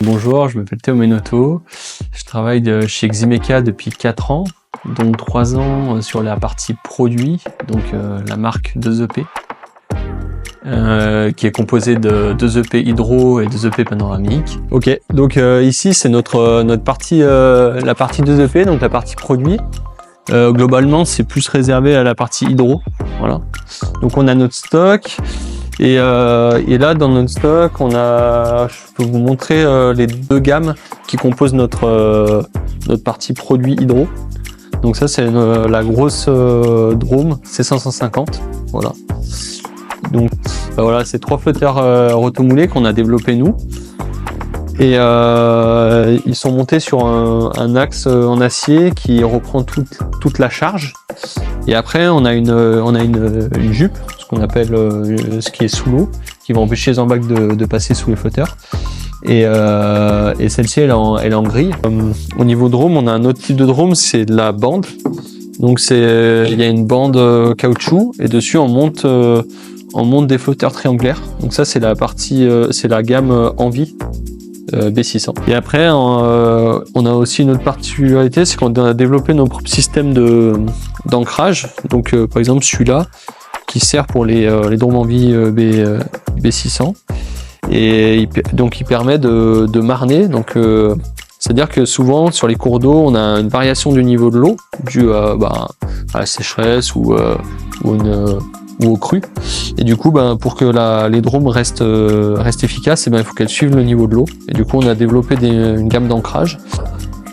Bonjour, je m'appelle Théo Menoto. Je travaille chez Ximeca depuis 4 ans, dont 3 ans sur la partie produit, donc la marque 2EP, qui est composée de 2 EP hydro et 2 EP panoramique. Ok, donc ici c'est notre partie, la partie 2 EP, donc la partie produit. Globalement, c'est plus réservé à la partie hydro. Voilà. Donc on a notre stock. Et là, dans notre stock, je peux vous montrer les 2 gammes qui composent notre partie produit hydro. Donc ça, c'est la grosse Drôme C550. Voilà. Donc voilà, c'est 3 flotteurs rotomoulés qu'on a développés nous. Et ils sont montés sur un axe en acier qui reprend toute la charge. Et après, on a une jupe, ce qu'on appelle ce qui est sous l'eau, qui va empêcher les embacs de passer sous les flotteurs. Et celle-ci, elle est en grille. Au niveau Drôme, on a un autre type de Drôme, c'est de la bande. Donc il y a une bande caoutchouc et dessus on monte des flotteurs triangulaires. Donc ça, c'est c'est la gamme Envie. B600. Et après, on a aussi une autre particularité, c'est qu'on a développé nos propres systèmes d'ancrage. Donc, par exemple, celui-là, qui sert pour les Drôme Envie B600. Et donc, il permet de marner. Donc, c'est-à-dire que souvent, sur les cours d'eau, on a une variation du niveau de l'eau due à la sécheresse ou au cru. Et du coup, pour que les drômes restent efficaces, il faut qu'elles suivent le niveau de l'eau. Et du coup, on a développé une gamme d'ancrage.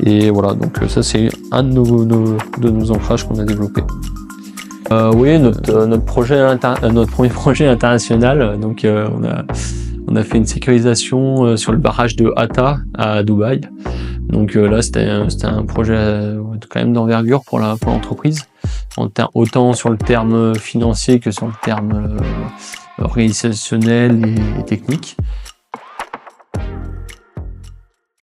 Et voilà, donc ça, c'est un de nos ancrages qu'on a développé. Oui, notre premier projet international. Donc, on a fait une sécurisation sur le barrage de Hatta à Dubaï. Donc là, c'était un projet quand même d'envergure pour l'entreprise. Autant sur le terme financier que sur le terme organisationnel et technique.